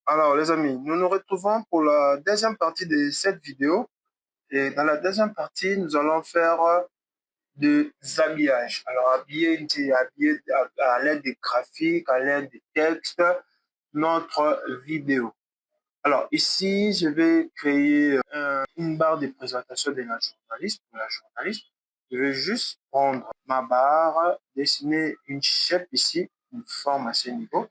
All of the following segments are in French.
Alors, les amis, nous nous retrouvons pour la deuxième partie de cette vidéo. Et dans la deuxième partie, nous allons faire des habillages. Alors, habiller à l'aide des graphiques, à l'aide des textes, notre vidéo. Alors, ici, je vais créer une barre de présentation de la journaliste, pour la journaliste. Je vais juste prendre ma barre, dessiner une shape ici, une forme à ce niveau.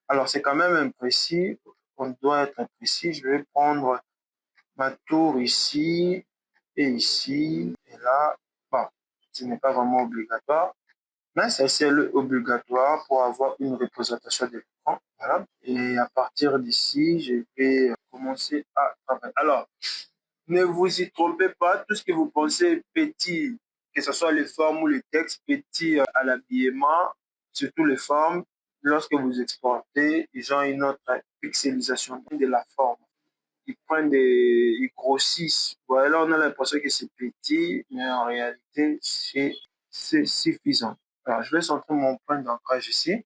Alors, c'est quand même imprécis. On doit être précis. Je vais prendre ma tour ici et ici. Et là, bon, ce n'est pas vraiment obligatoire. Mais c'est obligatoire pour avoir une représentation de l'écran. Voilà. Et à partir d'ici, je vais commencer à travailler. Alors, ne vous y trompez pas. Tout ce que vous pensez petit, que ce soit les formes ou les textes, petit à l'habillement, surtout les formes, lorsque vous exportez, ils ont une autre pixelisation de la forme. Ils grossissent. Voilà, on a l'impression que c'est petit, mais en réalité, c'est suffisant. Alors, je vais centrer mon point d'ancrage ici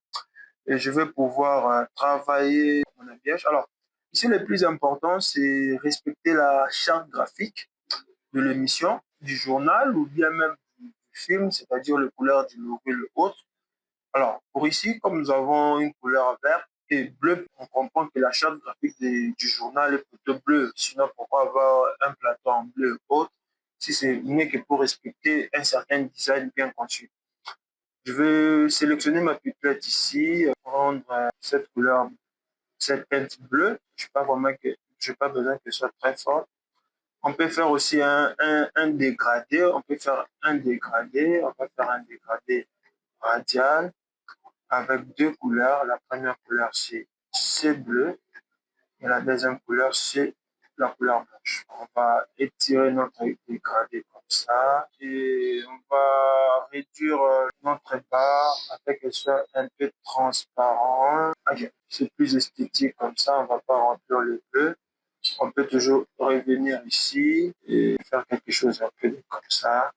et je vais pouvoir travailler mon habillage. Alors, ici, le plus important, c'est respecter la charte graphique de l'émission, du journal ou bien même du film, c'est-à-dire les couleurs du logo et le autre. Alors, pour ici, comme nous avons une couleur verte et bleue, on comprend que la charte graphique du journal est plutôt bleue. Sinon, pourquoi avoir un plateau en bleu ou autre si c'est mieux que pour respecter un certain design bien conçu. Je vais sélectionner ma pipette ici, prendre cette couleur, cette teinte bleue. Je n'ai pas besoin que ce soit très fort. On peut faire aussi un dégradé. On peut faire un dégradé. On peut faire un dégradé radial avec deux couleurs. La première couleur, c'est bleu. Et la deuxième couleur, c'est la couleur blanche. On va étirer notre dégradé comme ça. Et on va réduire notre barre afin qu'elle soit un peu transparente. Ok, c'est plus esthétique comme ça. On va pas remplir le bleu. On peut toujours revenir ici et faire quelque chose un peu comme ça.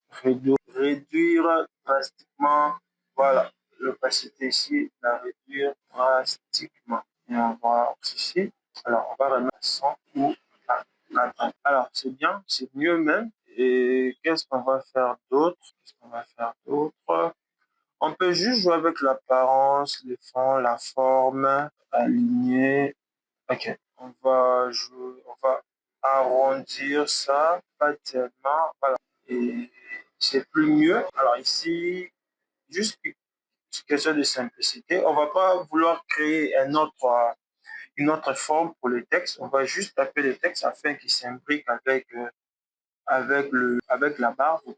Réduire drastiquement. Voilà, l'opacité ici, la réduire drastiquement. Et on va ici. Alors, on va remettre 100 ou à 80. Alors, c'est bien, c'est mieux même. Et qu'est-ce qu'on va faire d'autre? Qu'est-ce qu'on va faire d'autre? On peut juste jouer avec l'apparence, les fonds, la forme, aligner. Ok, on va arrondir ça, pas tellement, voilà. Et c'est plus mieux. Alors ici, juste une question de simplicité. On va pas vouloir créer une autre forme pour le texte. On va juste taper le texte afin qu'il s'imbrique avec la barre. Vous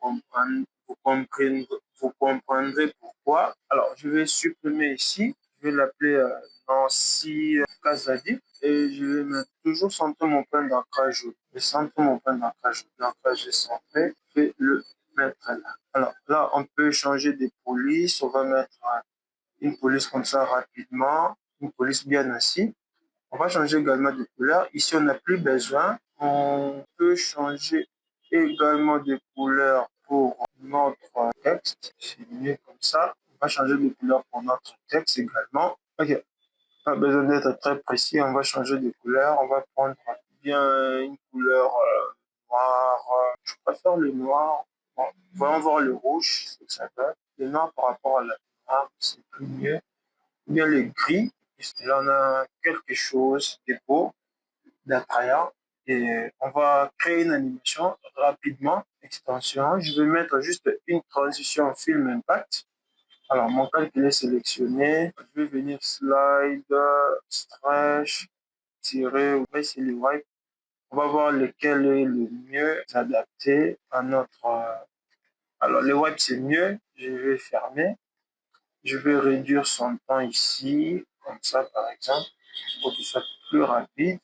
comprendrez pourquoi. Alors, je vais supprimer ici. Je vais l'appeler Nancy Kazadi. Et je vais mettre toujours centrer mon point d'ancrage. Je centre mon point d'ancrage. L'ancrage est centré. Je vais le mettre là. Alors, là, on peut changer des polices. On va mettre une police comme ça rapidement. Une police bien assise. On va changer également de couleur. Ici, on n'a plus besoin. On peut changer également de couleur pour notre texte. C'est mieux comme ça. On va changer de couleur pour notre texte également. OK. Pas besoin d'être très précis. On va changer de couleur. On va prendre bien une couleur noire. Je préfère le noir. Bon, voyons voir le rouge, ce que ça donne. Le noir par rapport à la noire, c'est plus mieux. Bien le gris. Là, on a quelque chose de beau, d'attrayant. Et on va créer une animation rapidement. Extension. Je vais mettre juste une transition film impact. Alors, mon calcul est sélectionné. Je vais venir slide, stretch, tirer, on va essayer les wipes. On va voir lequel est le mieux adapté à notre... Alors, les wipes, c'est mieux. Je vais fermer. Je vais réduire son temps ici, comme ça par exemple, pour qu'il soit plus rapide.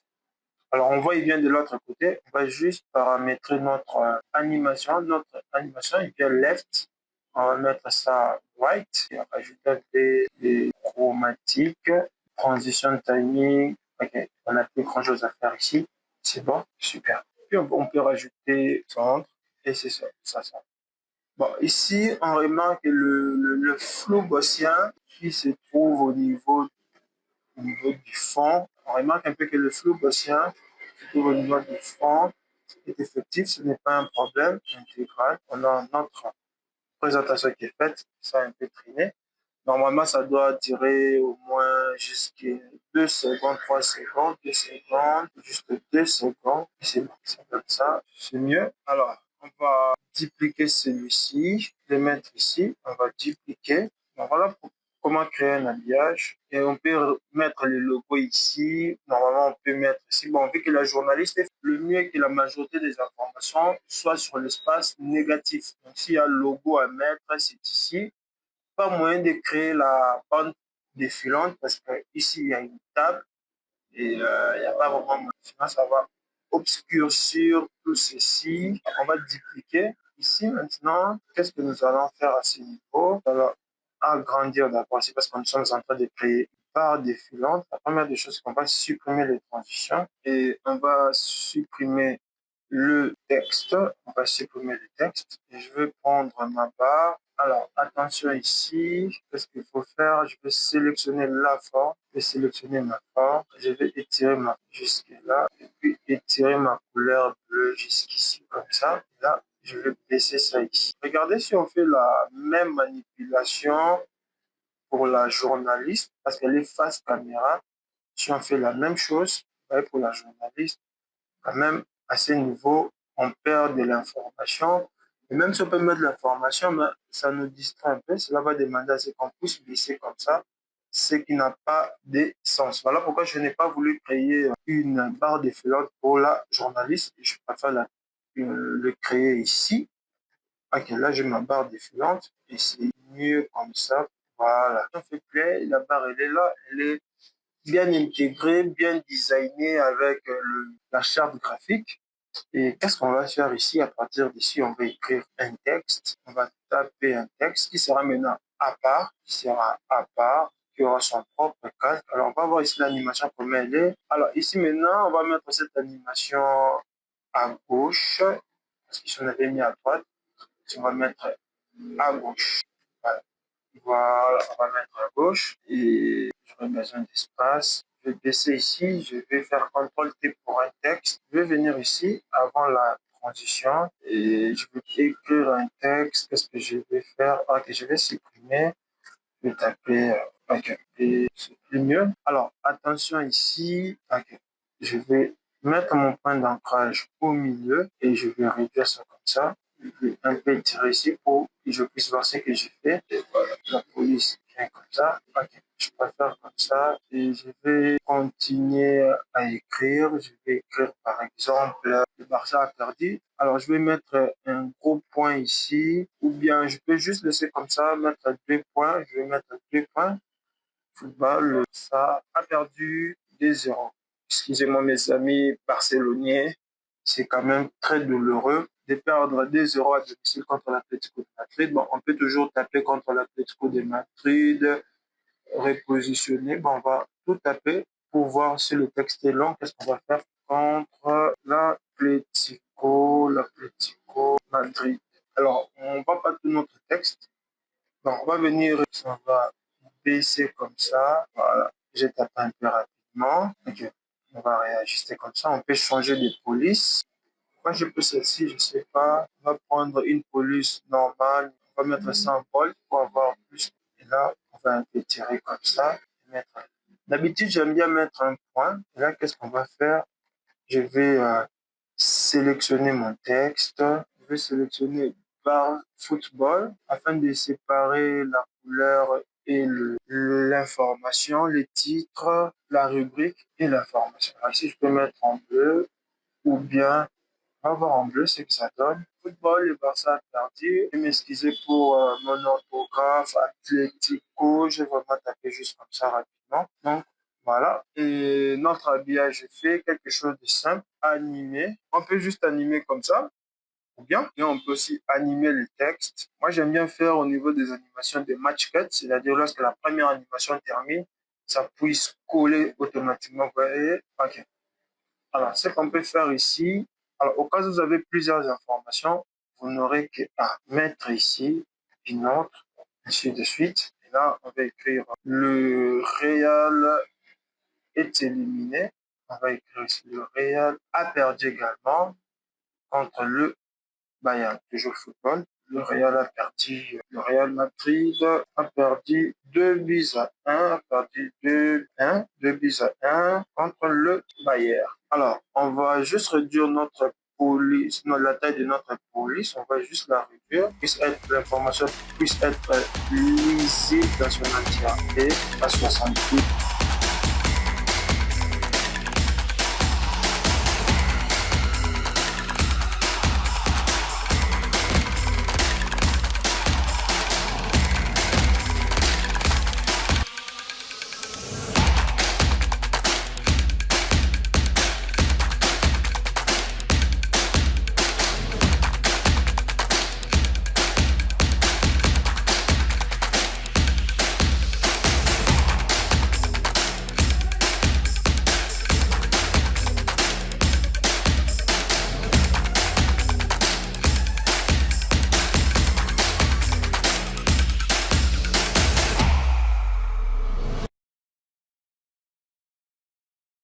Alors on voit, il vient de l'autre côté. On va juste paramétrer notre animation. Notre animation, il vient left. On va mettre ça right. Et on va ajouter des chromatiques. Transition timing. Ok, on n'a plus grand chose à faire ici. C'est bon, super. Puis on peut rajouter centre. Et c'est ça. Bon, ici, on remarque le flou gaussien qui se trouve au niveau au niveau du fond. On remarque un peu que le flou gaussien, surtout au niveau du fond, est effectif. Ce n'est pas un problème intégral. On a notre présentation qui est faite, ça a un peu traîné. Normalement, ça doit durer au moins jusqu'à 2 secondes, 3 secondes, 2 secondes, juste 2 secondes. C'est bon, c'est comme ça, c'est mieux. Alors, on va dupliquer celui-ci, le mettre ici, on va dupliquer. Donc voilà comment créer un habillage. Et on peut mettre le logo ici. Normalement, on peut mettre ici. Bon, vu que la journaliste, le mieux est que la majorité des informations soient sur l'espace négatif. Donc, s'il y a le logo à mettre, c'est ici. Pas moyen de créer la bande défilante parce que ici il y a une table et il n'y a pas vraiment, sinon ça va obscurcir tout ceci. On va dupliquer ici maintenant. Qu'est-ce que nous allons faire à ce niveau? Alors, agrandir d'abord, c'est parce que nous sommes en train de créer une barre défilante. La première des choses, c'est qu'on va supprimer les transitions et on va supprimer le texte. On va supprimer le texte et je vais prendre ma barre. Alors, attention ici, qu'est-ce qu'il faut faire? Je vais sélectionner la forme, je vais sélectionner ma forme, je vais étirer ma jusque là, et puis étirer ma couleur bleue jusqu'ici, comme ça. Là, je vais baisser ça ici. Regardez si on fait la même manipulation pour la journaliste, parce qu'elle est face caméra. Si on fait la même chose, pour la journaliste, quand même, à ce niveau, on perd de l'information. Et même si on peut mettre de l'information, mais ça nous distrait un peu. Cela va demander à ce qu'on puisse glisser comme ça, ce qui n'a pas de sens. Voilà pourquoi je n'ai pas voulu créer une barre défilante pour la journaliste. Je préfère le créer ici. Ok, là, j'ai ma barre défilante et c'est mieux comme ça. Voilà. On fait play, la barre, elle est là, elle est bien intégrée, bien designée avec la charte graphique. Et qu'est-ce qu'on va faire ici? À partir d'ici, on va écrire un texte. On va taper un texte qui sera maintenant à part, qui aura son propre cadre. Alors, on va voir ici l'animation comment elle est. Alors, ici maintenant, on va mettre cette animation à gauche, parce qu'ici on avait mis à droite. On va mettre à gauche. Voilà. Voilà, on va mettre à gauche et j'aurai besoin d'espace. Je vais baisser ici, je vais faire CTRL-T pour un texte. Je vais venir ici avant la transition et je vais écrire un texte. Qu'est-ce que je vais faire? Ok, je vais supprimer. Je vais taper. Ok, et c'est plus mieux. Alors, attention ici. Ok, je vais mettre mon point d'ancrage au milieu et je vais réduire ça comme ça. Je vais un peu tirer ici pour que je puisse voir ce que j'ai fait. Et voilà, la police vient comme ça. Ok, je préfère comme ça et je vais continuer à écrire. Je vais écrire par exemple le Barça a perdu. Alors je vais mettre un gros point ici ou bien je peux juste laisser comme ça, mettre 2 points. Je vais mettre 2 points. Football, ça a perdu 2-0. Excusez-moi mes amis barceloniens, c'est quand même très douloureux de perdre 2-0 à domicile contre l'Atlético de Madrid. Bon, on peut toujours taper contre l'Atlético de Madrid, repositionner. Bon, on va tout taper pour voir si le texte est long. Qu'est-ce qu'on va faire contre l'Atlético Madrid. Alors, on va pas tout notre texte. Donc, on va venir, on va baisser comme ça. Voilà. J'ai tapé un peu rapidement. Ok. On va réajuster comme ça. On peut changer de police. Moi, je peux celle-ci, je sais pas. On va prendre une police normale. On va mettre 100 volts pour avoir plus. Et là, on va un peu tirer comme ça. D'habitude, j'aime bien mettre un point. Et là, qu'est-ce qu'on va faire? Je vais sélectionner mon texte. Je vais sélectionner barre football afin de séparer la couleur et l'information, les titres, la rubrique et l'information. Ici, je peux mettre en bleu ou bien on va voir en bleu ce que ça donne. Football, le Barça a perdu. Je vais m'excuser pour mon orthographe, Atlético. Je vais vraiment taper juste comme ça rapidement. Donc, voilà. Et notre habillage est fait, quelque chose de simple, animé. On peut juste animer comme ça, ou bien, et on peut aussi animer le texte. Moi, j'aime bien faire au niveau des animations de match cut, c'est-à-dire lorsque la première animation termine, ça puisse coller automatiquement. Vous voyez? Ok. Alors, ce qu'on peut faire ici, alors au cas où vous avez plusieurs informations, vous n'aurez qu'à mettre ici une autre, ainsi de suite. Et là, on va écrire le Real est éliminé. On va écrire ici le Real a perdu également contre le Bayern, toujours football. Le Real a perdu, le Real Madrid a perdu 2 buts à 1, a perdu 2 buts à 1 contre le Bayern. Alors, on va juste réduire notre police, la taille de notre police, on va juste la réduire, l'information puisse être lisible dans son entièreté à 68